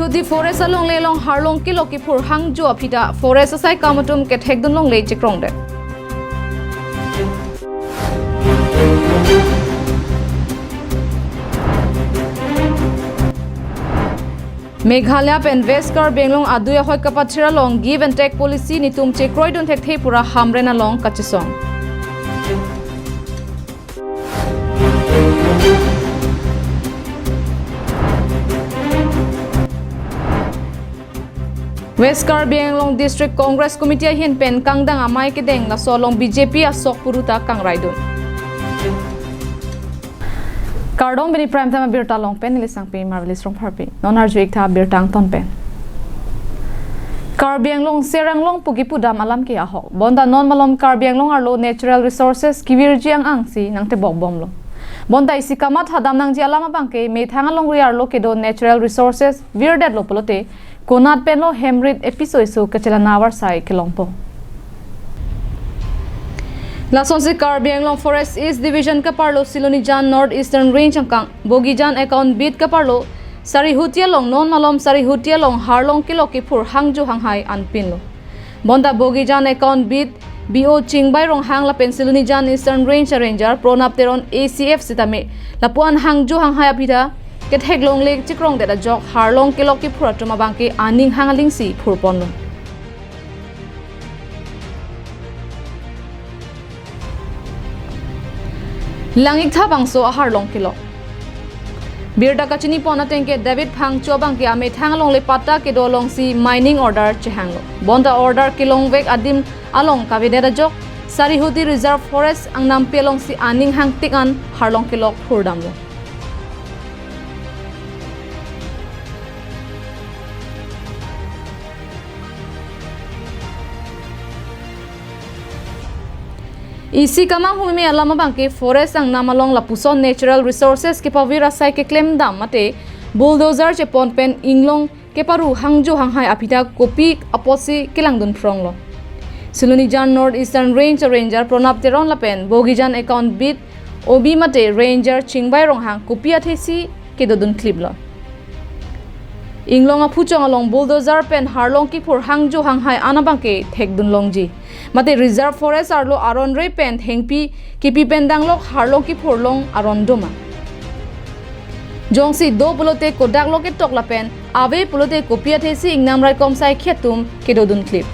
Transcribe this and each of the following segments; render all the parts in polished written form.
Sarihudi forest along le long harlong kilo ki phur hang jo apita forest asai kamatum ke thekdun long le chikrong de Meghalaya pen West Karbi Anglong aduya hoi kapachira long give and take policy nitum chekroi don thek thei pura hamrena long kachisong West Karbi Anglong District Congress Committee hin pen kangdang amai ke deng na solong BJP asok puruta kangraidun Kardong bini prime time birta long pen lisang pe marvelous rong pharpi nonar juik tha birtang ton pen Karbi Anglong serang long pugi pudam alam ki aho bonda non malom Karbi Anglong arlo natural resources kiwirji ang angsi nangte bom lo bonda isi kamat hadam nang ji alama bangke me thanga long riar lo ke do natural resources virdad lo polote konat pen lo hemrit episode so kachela nawar sai kelongpo Lasonsi Karbi Anglong Forest East Division ka parlo Silonijan North Eastern Range angkang Bogijan account bit ka parlo Sarihutia long non malom Sarihutia long harlong kilo ki phur hangju hanghai anpin lo bonda Bogijan account bit BO Chingbai rong hang la Silonijan Eastern Range Ranger pronap teron ACF sitame lapuan hangju hanghai apita ke theklong lek chikrong de da jok harlong kilo ki phur atuma bangke aning hangaling si phur pon lo Langik tha bangso ahar long kilo Birda kachini pona tengke David phang chobang ke ame thanglong le pata ke dolong si mining order chehanglo bonda order kilong vek adim along kavidera jok Sarihudi Reserve Forest angnam pelong si aning hang tikan harlong kilo phurdamlo Isi kamang humi alama bangke forest ang namalong lapuson natural resources ke pavira sai ke claim dam mate bulldozer che pon pen inglong ke paru hangju hanghai apita kopi aposi kilangdun fronglo Silonijan North Eastern Range Ranger pronap teron la pen Bogijan account bit obi mate ranger chingbai rong hang kopi athesi ke dodun cliplo Inglong aphuchong along bulldozer pen harlong ki phur hangju hanghai anabangke thekdun longji mate reserve forest arlo aron re pen thengpi kipi pendang lok harlong ki phurlong aron doma jongsi do pulote kodak loke tokla pen ave pulote kopia thesi ingnam rai komsai khetum kedodun clip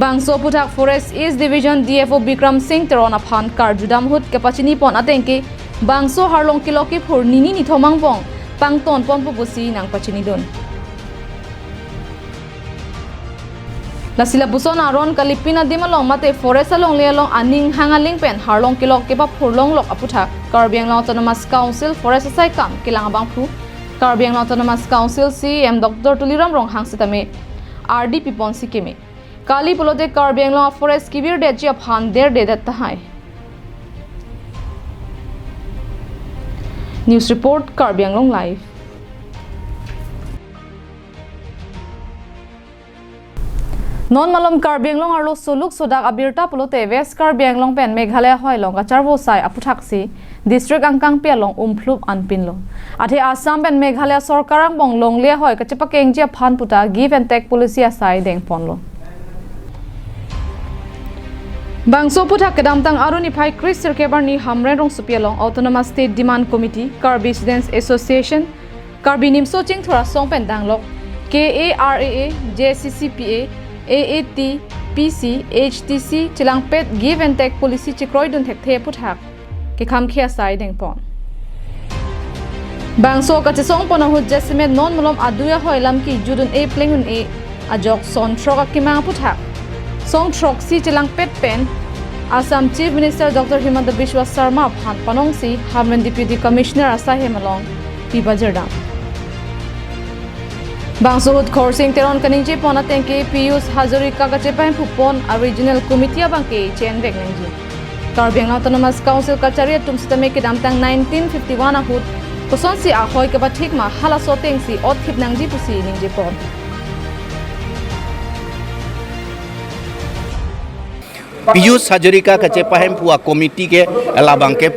Bangso Puthak Forest East Division DFO Bikram Singh teron aphan karjudam hut kapachini pon atengke Bangso harlong kilo ki phur nini ni thomang pong pangton pon pupusi nang pachini don Lasila puson aron kalipina dimalong mate forest along lealong aning hangaling pen harlong kilok kepa phurlong lok aputhak Karbi Anglong Autonomous Council Forest Asai kam kilang abang phu Karbi Anglong Autonomous Council CM Dr. Tuliram rong hangsitame RDP pon sikime Kali pulote Karbi Anglong Forest kibir deji aphan der dedat tahai News report Karbi Anglong live Non malom Karbi Anglong arlo suluk sodak abirta pulote West Karbi Anglong pen Meghalaya hoilong kacharbo sai aputhaksi district angkang pialong umplup anpinlo athe Assam pen Meghalaya sorkarang bong longle hoi kachepakeng je phan puta give and take policy asai deng ponlo Bangso Puthak kedamtang aruni phai Chris Sirkebarni hamren rong supialong Autonomous State Demand Committee Karbi Students Association Karbi nimso ching thora song pen danglok KARAA JCCPA AAT, PC, HTC, Chilangpet, Give and Take Policy Chikroi dun thek the puthak ke kham khia sai deng pon Bangso ka chisong pon hu jesimet non mulom aduya hoilam ki judun a plengun a ajok son troka kimang puthak song trok si Chilangpet pen Assam Chief Minister Dr. Himanta Biswa Sarma phan panong si Hamren Deputy Commissioner Asahemalong Pibajerdam Bangso hut khorsing teron kaningje pona tengke Piyus Hazarika ka chepain phupon original committee abangke chen vek nangji Karbi Anglong Autonomous Council kachari tumsitame ke damtang 1951 ahut koson si ahoi ke ba thik ma hala soteng si ot khip nangji pusi ningje pon Piyus Hajurika ke cepahem puak komiti ke labang ke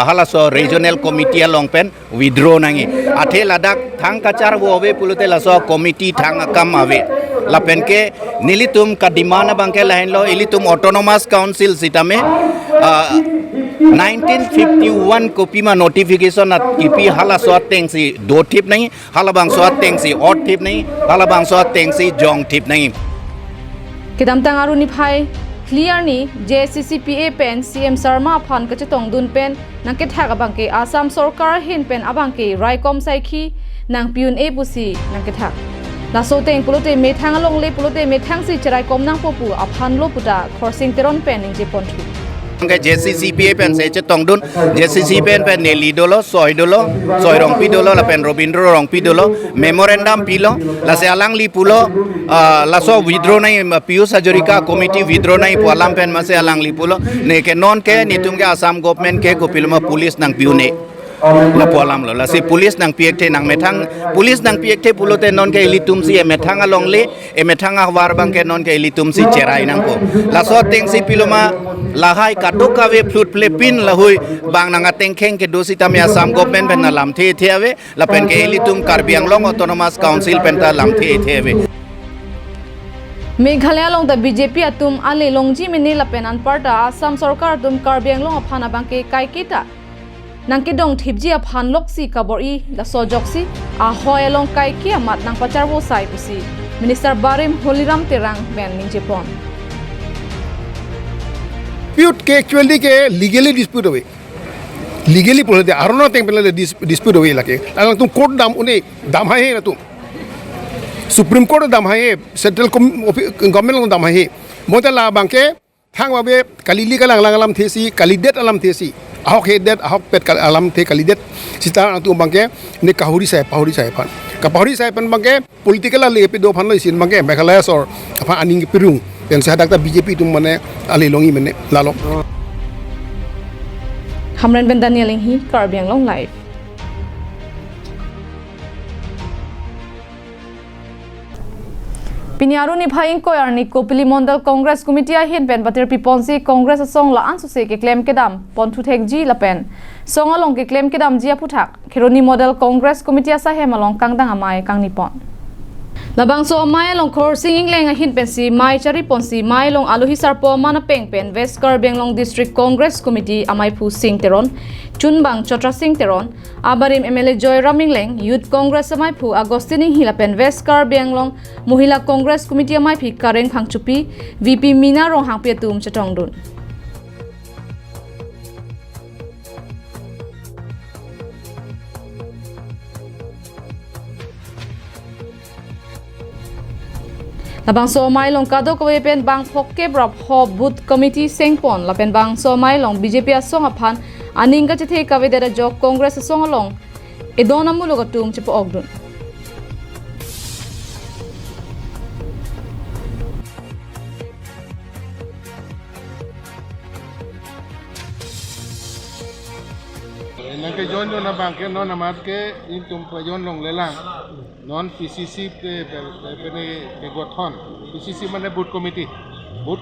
halaso regional committee along pen withdraw nangi athe ladak thang kacar wowe pulute laso komiti thang akam ave lapen ke nilitum kadimana bangke lain lo ilitum autonomous council sitame 1951 kopi ma notification at kipi hala so tengsi do tip nahi hala bang so tengsi odd tip nahi hala bang so tengsi jong tip nahi Kidam tangaru ni phai clear ni JCCPA pen CM Sharma phan ka chetong dun pen nang ke thak abang ke Assam Sarkar hin pen abang ke Raikom Saikhi nang piun e pusi nang ke thak la so teng pulote me thang long le pulote me thang si charai kom nang popu aphan lo puta crossing teron pen ning je pontu ke JCCPA pen se chetong dun JCCPA pen ne li dolo soi rong pi dolo la pen Robindro rong pi dolo memorandum pilo la se alang li pulo la so withdraw nai Piyus Hajurika committee withdraw nai pualam pen ma se alang li pulo ne ke non ke nitum ke Assam government ke kopilma police nang piune la pualam lo la si police nang piek nang methang police nang piek pulote non ke ilitum si methang along le methang war bang ke non ke ilitum si cherai nang po la so teng si piloma la hai katoka ve flut plepin la hui bang nang ateng kheng ke dosita me Assam government pen na lam the ave la pen ke ilitum Karbi Anglong autonomous council pen ta lam the ave Meghalaya long da BJP atum ale longji mini la pen an parta Assam Sarkar tum Karbi Anglong aphana bang ke kai kita nangke dong thipji aphan loksi kabori la sojoksi a hoyalong kai ki amat nang pacharbo sai pusi minister Barim Holiram Terang ben ninje pon dispute ke actually ke legally dispute away legally polite arono teng pelale dispute away lake lang tum court dam une dam hai na tum supreme court dam hai central government dam hai motala bangke thang babe kalili kalang alam thesi kalidet alam thesi ahok hedet ahok pet alam the kalidet sita atu bangke ne kahuri sai pan ka pahuri sai pan bangke political le pe do phan loi sin bangke Meghalaya sor apa aning pirung pen sa dakta BJP tum mane ale longi mane lalo Hamran Ben Daniel hi Karbi Anglong live Pinyaru ni phaing ko arni Kopili Mondal Congress Committee a hin pen bater piponsi Congress song la ansu se ke claim kedam pontu thek ji la pen song along ke claim kedam ji aputhak Khironi Model Congress Committee asa hem along kangdang amai kangni pon labang so amai along khor singing leng a hin pen si mai chari ponsi mai long aluhi sarpo mana peng pen West Karbi Anglong District Congress Committee amai phu sing teron chunbang chotra sing teron abarim MLA Joy Ramingleng Youth Congress amai phu Agostini hilapen West Karbi Anglong Mohila Congress Committee amai phi Kareng Phangchupi VP Mina rong hangpe tum chatong dun labang so mai long kado ko pen bang phokke brap ho booth committee sengpon lapen bang so mai long BJP asong aphan aninga chethe kavedera jok Congress asong along edona mulo gatum chepo ogdun Nangke jon na bangke non amat ke intum pajon long lelang non PCC pe ke gothon PCC mane boot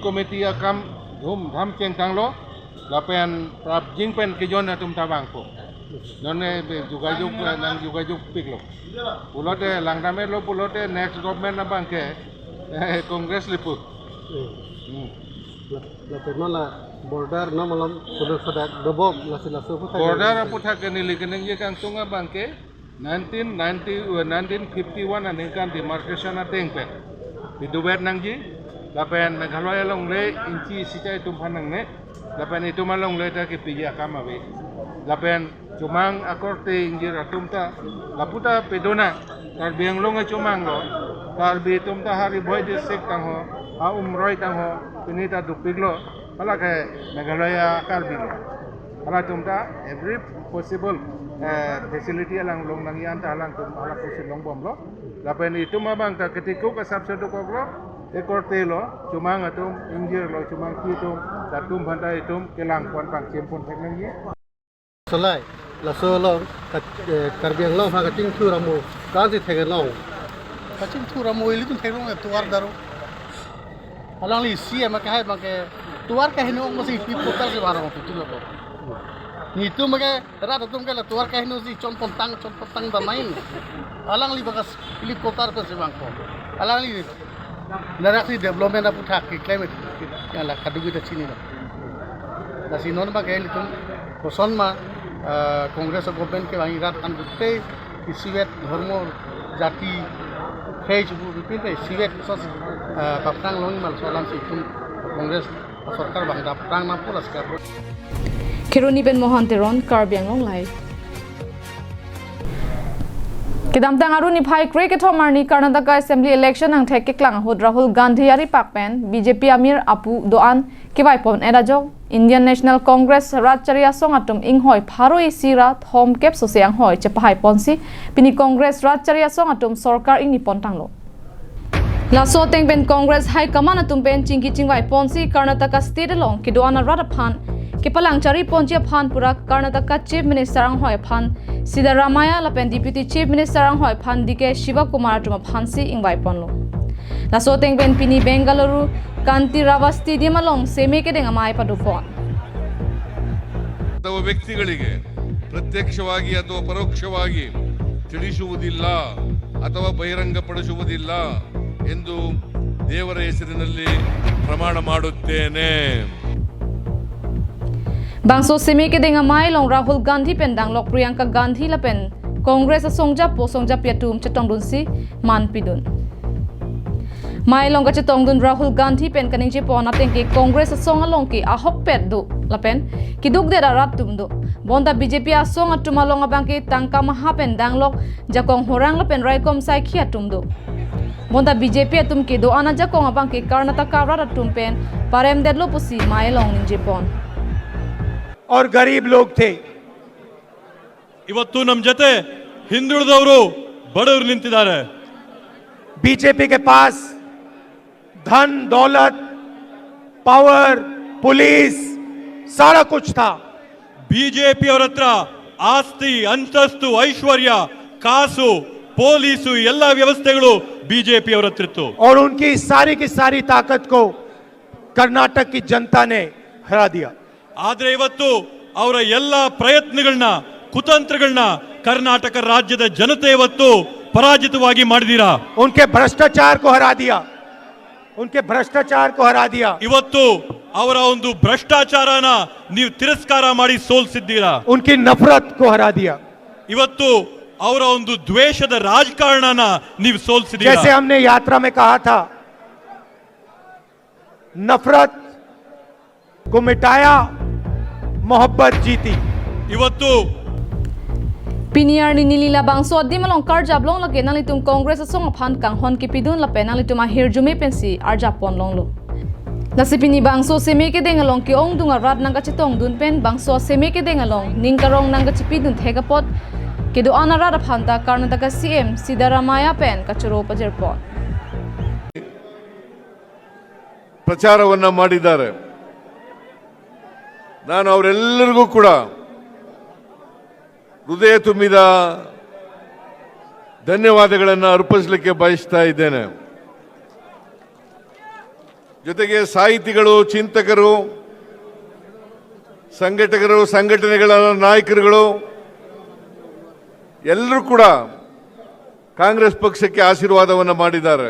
committee akam dhum dham cheng tang lo lapen prap jing pen ke jon atum tabang po non ne juga juk pik lo pulote langdame lo pulote next government na bangke congress lipu lapen mana border na malam sudah dobom lasu border aputha ke nilikeneng ye kang tunga bangke 1951 aning kan demarcation ateng pe bidubet nangji lapen Meghalaya long le inci sichai tumpan nang ne lapen itu malong le ta ke pija kama be lapen cumang akorte injir atumta laputa pedona Karbi Anglong cumang lo Karbi tumta hari boy district tang ho a umroi tang ho pinita dupik lo pala ke Meghalaya Karbi lo pala tumta every possible facility alang long nangian ta alang tum ala kusin long bom lo lapen itu mabang ta ketiku ka subsidy ko lo ekorte lo cumang atum injir lo cumang kitum datum banta itum kelang pon pang cimpun teknologi selai lasu lo Karbi Anglong ha kating thuramu kansi thegelong kating thuramu ili tum thegelong tu ar daru alang li si ma ka hai ma ke tuar kahino masih pi putar se barang itu loh ni tu mage rata tum kala tuar kahino si chon pontang da main alang li bagas pilih putar pe se bangko alang li narasi development apu thak ki climate ala kadugi ta chini na da sinon ba gel tum koson ma congress government ke bangi rat an dutte isiwet dharmo jati phase bu bipin pe siwet sos paprang long mal solam si tum congress sarkar bangda prang na pulas ka Kiruni Ben Mohan Teron Karbiang Long Live Kidam tang aruni phai cricket homarni Karnataka Assembly election ang thek klang hod Rahul Gandhi ari pakpen BJP Amir Apu Doan kibai pon erajo Indian National Congress Ratcharia songatum inghoi pharoi sirat home cap so seang hoi chepahai ponsi pini Congress Ratcharia songatum sarkar ingni pontanglo Laso teng ben Congress High Command atum ben chingki chingwai ponsi Karnataka State along kidoana radaphan Kipalang chari ponjia phan pura Karnataka Chief Minister ang hoi phan Sidaramaya lapen Deputy Chief Minister ang hoi phan dike Shiva Kumar tuma phansi ingbai ponlo Laso teng ben pini Bengaluru Kanti Rava Stadium along semi ke denga mai padu pon ಅಥವಾ ವ್ಯಕ್ತಿಗಳಿಗೆ ಪ್ರತ್ಯಕ್ಷವಾಗಿ ಅಥವಾ ಪರೋಕ್ಷವಾಗಿ ತಿಳಿಸುವುದಿಲ್ಲ ಅಥವಾ ಬಹಿರಂಗಪಡಿಸುವುದಿಲ್ಲ ಎಂದು ದೇವರ ಹೆಸರಿನಲ್ಲಿ ಪ್ರಮಾಣ ಮಾಡುತ್ತೇನೆ Bangso semi ke denga mai long Rahul Gandhi pendang lok Priyanka Gandhi la pen Congress songja po songja piatum chetong dun si man pidun Mai long ka chetong dun Rahul Gandhi pen kaning che pon ateng ke Congress song along ki ahok pet du la pen ki duk de rat tum du bonda BJP a song atuma long abang ke tangka maha pen dang lok jakong horang la pen raikom sai khia tum du bonda BJP atum ke do ana jakong abang ke Karnataka rat tum pen parem dedlo pusi mai long ninje pon और गरीब लोग थे ಇವತ್ತು ನಮ್ಮ ಜೊತೆ ಹಿಂದುಳಿದವರು ಬಡವರು ನಿಂತಿದ್ದಾರೆ BJP के पास धन दौलत पावर पुलिस सारा कुछ था ಬಿಜೆಪಿ ಅವರ ಹತ್ರ ಆಸ್ತಿ ಅಂತಸ್ತು ಐಶ್ವರ್ಯ ಕಾಸು ಪೊಲೀಸು ಎಲ್ಲಾ ವ್ಯವಸ್ಥೆಗಳು ಬಿಜೆಪಿ ಅವರ ಹತ್ರ ಇತ್ತು और उनकी सारी की सारी ताकत को कर्नाटक की जनता ने हरा दिया ಆದ್ರೆ ಇವತ್ತು ಅವರ ಎಲ್ಲಾ ಪ್ರಯತ್ನಗಳನ್ನ ಕುತಂತ್ರಗಳನ್ನ ಕರ್ನಾಟಕ ರಾಜ್ಯದ ಜನತೆ ಇವತ್ತು ಪರಾಜಿತವಾಗಿ ಮಾಡಿದೀರಾ उनके भ्रष्टाचार को हरा दिया उनके भ्रष्टाचार को हरा दिया ಇವತ್ತು ಅವರ ಒಂದು ಭ್ರಷ್ಟಾಚಾರನ ನೀವು ತಿರಸ್ಕಾರ ಮಾಡಿ ಸೋಲಿಸಿದ್ದೀರಾ उनकी नफरत को हरा दिया ಇವತ್ತು ಅವರ ಒಂದು ದ್ವೇಷದ ರಾಜಕಾರಣನ ನೀವು ಸೋಲಿಸಿದ್ದೀರಾ जैसे हमने यात्रा में कहा था नफरत को मिटाया मोहब्बत जीती ಇವತ್ತು Piniar ni nilila bangso di malong karja blong lake nalitum Congress song phan kang hon ki pidun la penalitum a hirjume pensi arja pon long lo lasipini bangso seme ke dengalong ki ong dunga rat nanga chitong dun pen bangso seme ke dengalong ningkarong nanga chipidun thegapot ke do anara ra phanta Karnataka CM Sidaramaya pen kachuro pajerpot ಪ್ರಚಾರವನ್ನ ಮಾಡಿದ್ದಾರೆ ನಾನು ಅವರೆಲ್ಲರಿಗೂ ಕೂಡ ಹೃದಯ ತುಂಬಿದ ಧನ್ಯವಾದಗಳನ್ನು ಅರ್ಪಿಸಲಿಕ್ಕೆ ಬಯಸ್ತಾ ಇದ್ದೇನೆ ಜೊತೆಗೆ ಸಾಹಿತಿಗಳು ಚಿಂತಕರು ಸಂಘಟನೆಗಳ ನಾಯಕರುಗಳು ಎಲ್ಲರೂ ಕೂಡ ಕಾಂಗ್ರೆಸ್ ಪಕ್ಷಕ್ಕೆ ಆಶೀರ್ವಾದವನ್ನು ಮಾಡಿದ್ದಾರೆ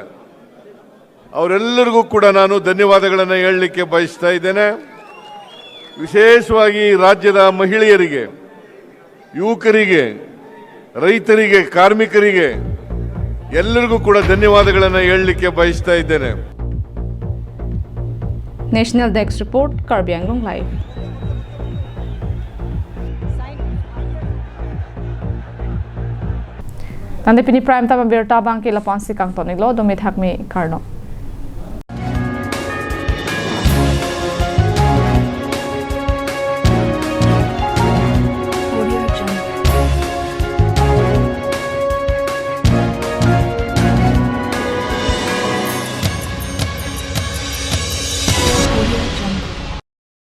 ಅವರೆಲ್ಲರಿಗೂ ಕೂಡ ನಾನು ಧನ್ಯವಾದಗಳನ್ನು ಹೇಳಲಿಕ್ಕೆ ಬಯಸ್ತಾ ಇದ್ದೇನೆ ವಿಶೇಷವಾಗಿ ರಾಜ್ಯದ ಮಹಿಳೆಯರಿಗೆ ಯುವಕರಿಗೆ ರೈತರಿಗೆ ಕಾರ್ಮಿಕರಿಗೆ ಎಲ್ಲರಿಗೂ ಕೂಡ ಧನ್ಯವಾದಗಳನ್ನು ಹೇಳಲಿಕ್ಕೆ ಬಯಸ್ತಾ ಇದ್ದೇನೆ National Desk Report Karbiang Long Live Tande pini prime time berta bang ke lapan si kang tonik lo domit hak me karno